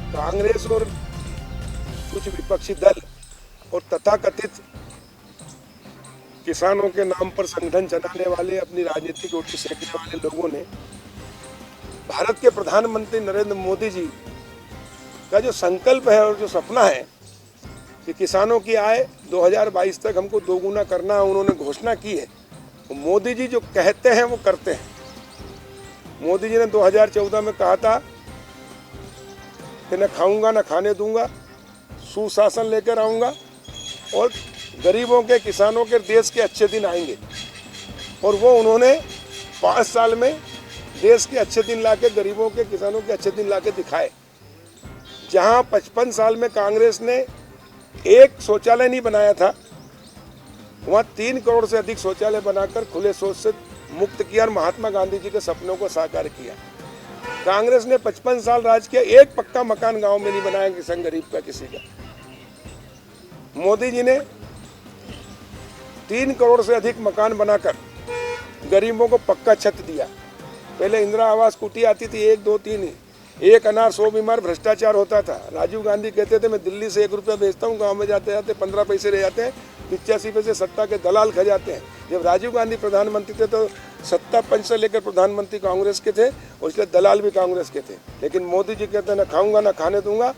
कांग्रेस और कुछ विपक्षी दल और तथाकथित किसानों के नाम पर संगठन चलाने वाले, अपनी राजनीतिक रोटी सेकने वाले लोगों ने भारत के प्रधानमंत्री नरेंद्र मोदी जी का जो संकल्प है और जो सपना है कि किसानों की आय 2022 तक हमको दोगुना करना, उन्होंने घोषणा की है। तो मोदी जी जो कहते हैं वो करते हैं। मोदी जी ने 2014 में कहा था कि न खाऊंगा न खाने दूंगा, सुशासन लेकर आऊंगा और गरीबों के, किसानों के, देश के अच्छे दिन आएंगे। और वो उन्होंने 5 साल में देश के अच्छे दिन लाके, गरीबों के, किसानों के अच्छे दिन लाके दिखाए। जहां 55 साल में कांग्रेस ने एक शौचालय नहीं बनाया था, वहां 3 करोड़ से अधिक शौचालय बनाकर खुले शौच से मुक्त किया और महात्मा गांधी जी के सपनों को साकार किया। कांग्रेस ने 55 साल राज किया, एक पक्का मकान गांव में नहीं बनाया किसान गरीब का, किसी का। मोदी जी ने 3 करोड़ से अधिक मकान बनाकर गरीबों को पक्का छत दिया। पहले इंदिरा आवास कुटी आती थी, 1, 2, 3 ही, एक अनार 100 बीमार, भ्रष्टाचार होता था। राजीव गांधी कहते थे मैं दिल्ली से 1 रुपया बेचता हूँ, गांव में जाते जाते 15 पैसे रह जाते हैं, 85 पैसे सत्ता के दलाल खा जाते हैं। जब राजीव गांधी प्रधानमंत्री थे तो सत्ता पंच से लेकर प्रधानमंत्री कांग्रेस के थे और इसलिए दलाल भी कांग्रेस के थे। लेकिन मोदी जी कहते हैं न खाऊंगा न खाने दूंगा,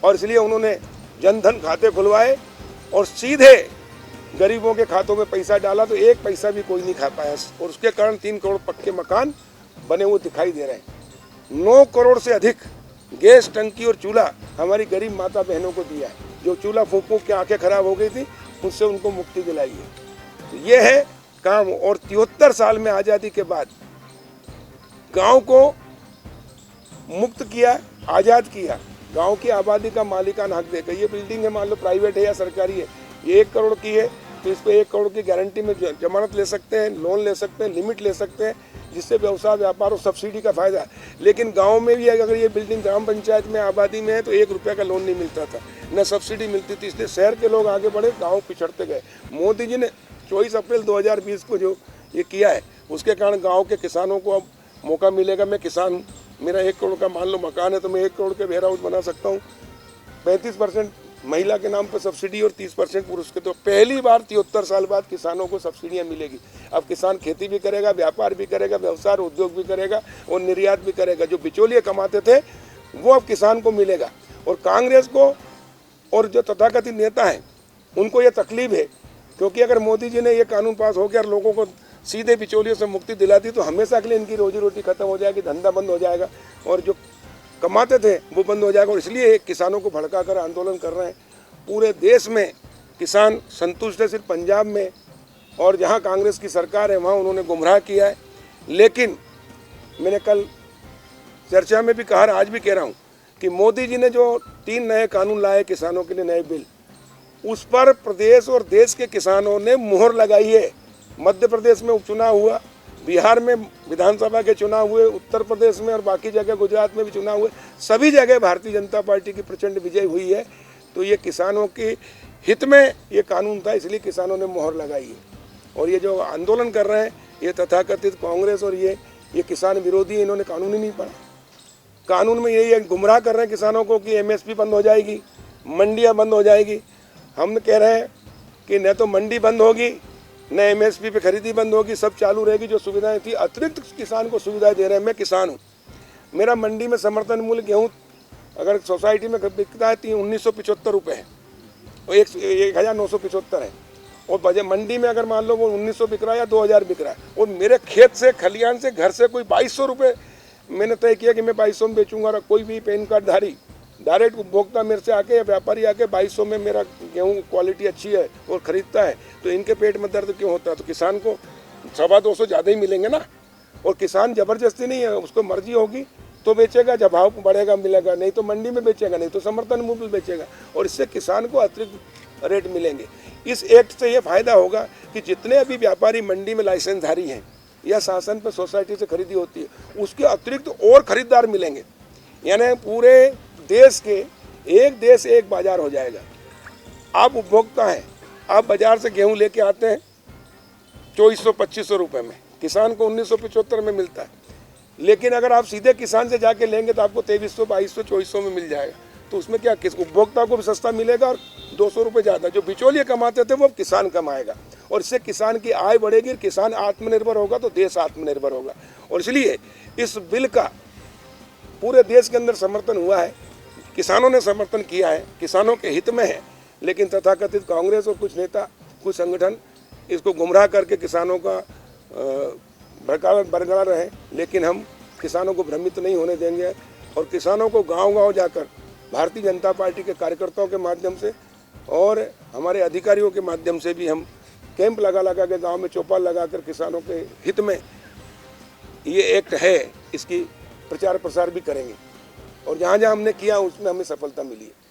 और इसलिए उन्होंने जनधन खाते खुलवाए और सीधे गरीबों के खातों में पैसा डाला, तो 1 पैसा भी कोई नहीं खा पाया। और उसके कारण 3 करोड़ पक्के मकान बने हुए दिखाई दे रहे हैं। 9 करोड़ से अधिक गैस टंकी और चूल्हा हमारी गरीब माता बहनों को दिया है। जो चूल्हा फूंक फूंक के आंखें खराब हो गई थी, उससे उनको मुक्ति दिलाई है। तो ये है काम। और 73 साल में आज़ादी के बाद गांव को मुक्त किया, आज़ाद किया, गांव की आबादी का मालिकाना हक देकर। ये बिल्डिंग है, मान लो प्राइवेट है या सरकारी है, ये 1 करोड़ की है तो इस पर 1 करोड़ की गारंटी में जमानत ले सकते हैं, लोन ले सकते हैं, लिमिट ले सकते हैं, जिससे व्यवसाय, व्यापार और सब्सिडी का फायदा है। लेकिन गांव में भी अगर ये बिल्डिंग ग्राम पंचायत में आबादी में है तो 1 रुपया का लोन नहीं मिलता था, न सब्सिडी मिलती थी। इसलिए शहर के लोग आगे बढ़े, गांव पिछड़ते गए। मोदी जी ने 24 अप्रैल 2020 को जो ये किया है, उसके कारण गाँव के किसानों को अब मौका मिलेगा। मैं किसान हूँ, मेरा 1 करोड़ का मान लो मकान है तो मैं 1 करोड़ के वेयर हाउस बना सकता हूँ। 35% महिला के नाम पर सब्सिडी और 30% पुरुष के। तो पहली बार 73 साल बाद किसानों को सब्सिडियां मिलेगी। अब किसान खेती भी करेगा, व्यापार भी करेगा, व्यवसाय उद्योग भी करेगा और निर्यात भी करेगा। जो बिचौलिए कमाते थे वो अब किसान को मिलेगा। और कांग्रेस को और जो तथाकथित नेता हैं उनको ये तकलीफ है, क्योंकि अगर मोदी जी ने ये कानून पास हो गया और लोगों को सीधे बिचौलियों से मुक्ति दिलाती तो हमेशा के लिए इनकी रोजी रोटी खत्म हो जाएगी, धंधा बंद हो जाएगा और जो कमाते थे वो बंद हो जाएगा। और इसलिए किसानों को भड़का कर आंदोलन कर रहे हैं। पूरे देश में किसान संतुष्ट है, सिर्फ पंजाब में और जहां कांग्रेस की सरकार है वहां उन्होंने गुमराह किया है। लेकिन मैंने कल चर्चा में भी कहा, आज भी कह रहा हूं कि मोदी जी ने जो 3 नए कानून लाए किसानों के लिए, नए बिल, उस पर प्रदेश और देश के किसानों ने मुहर लगाई है। मध्य प्रदेश में उपचुनाव हुआ, बिहार में विधानसभा के चुनाव हुए, उत्तर प्रदेश में और बाकी जगह गुजरात में भी चुनाव हुए, सभी जगह भारतीय जनता पार्टी की प्रचंड विजय हुई है। तो ये किसानों के हित में ये कानून था, इसलिए किसानों ने मोहर लगाई है। और ये जो आंदोलन कर रहे हैं ये तथाकथित कांग्रेस और ये किसान विरोधी है, इन्होंने कानून ही नहीं पढ़ा। कानून में यही गुमराह कर रहे हैं किसानों को कि MSP बंद हो जाएगी, मंडियाँ बंद हो जाएगी। हम कह रहे हैं कि न तो मंडी बंद होगी, न MSP पे खरीदी बंद होगी, सब चालू रहेगी। जो सुविधाएं थी अतिरिक्त किसान को सुविधाएं दे रहे हैं। मैं किसान हूँ, मेरा मंडी में समर्थन मूल्य गेहूँ अगर सोसाइटी में बिकता है 1975 रुपये है और 1975 है, और बजे मंडी में अगर मान लो वो 1900 बिक रहा है या 2000 बिक रहा है, और मेरे खेत से, खलियान से, घर से कोई 2200 रुपये मैंने तय किया कि मैं 2200 में बेचूंगा। और कोई भी पैन कार्ड धारी डायरेक्ट उपभोक्ता मेरे से आके या व्यापारी आके 2200 में मेरा गेहूँ क्वालिटी अच्छी है और ख़रीदता है, तो इनके पेट में दर्द क्यों होता है? तो किसान को 250 ज़्यादा ही मिलेंगे ना। और किसान ज़बरदस्ती नहीं है, उसको मर्जी होगी तो बेचेगा, जब भाव बढ़ेगा मिलेगा, नहीं तो मंडी में बेचेगा, नहीं तो समर्थन मूल्य बेचेगा, और इससे किसान को अतिरिक्त रेट मिलेंगे। इस एक्ट से ये फायदा होगा कि जितने अभी व्यापारी मंडी में लाइसेंसधारी हैं या शासन पर सोसाइटी से खरीदी होती है, उसके अतिरिक्त और खरीदार मिलेंगे। यानी पूरे देश के एक देश एक बाजार हो जाएगा। आप उपभोक्ता हैं, आप बाजार से गेहूं लेके आते हैं 2400-2500 रुपये में, किसान को 1975 में मिलता है। लेकिन अगर आप सीधे किसान से जाके लेंगे तो आपको 2300, 2200, 2400 में मिल जाएगा। तो उसमें क्या किस उपभोक्ता को भी सस्ता मिलेगा और 200 रुपये ज़्यादा जो बिचौलिए कमाते थे वो अब किसान कमाएगा, और इससे किसान की आय बढ़ेगी, किसान आत्मनिर्भर होगा तो देश आत्मनिर्भर होगा। और इसलिए इस बिल का पूरे देश के अंदर समर्थन हुआ है, किसानों ने समर्थन किया है, किसानों के हित में है। लेकिन तथाकथित कांग्रेस और कुछ नेता, कुछ संगठन इसको गुमराह करके किसानों का भड़कावा बरकरार रहे, लेकिन हम किसानों को भ्रमित नहीं होने देंगे और किसानों को गांव-गांव जाकर भारतीय जनता पार्टी के कार्यकर्ताओं के माध्यम से और हमारे अधिकारियों के माध्यम से भी हम कैंप लगा के गांव में चौपाल लगाकर किसानों के हित में ये एक्ट है इसकी प्रचार प्रसार भी करेंगे, और जहाँ जहाँ हमने किया उसमें हमें सफलता मिली है।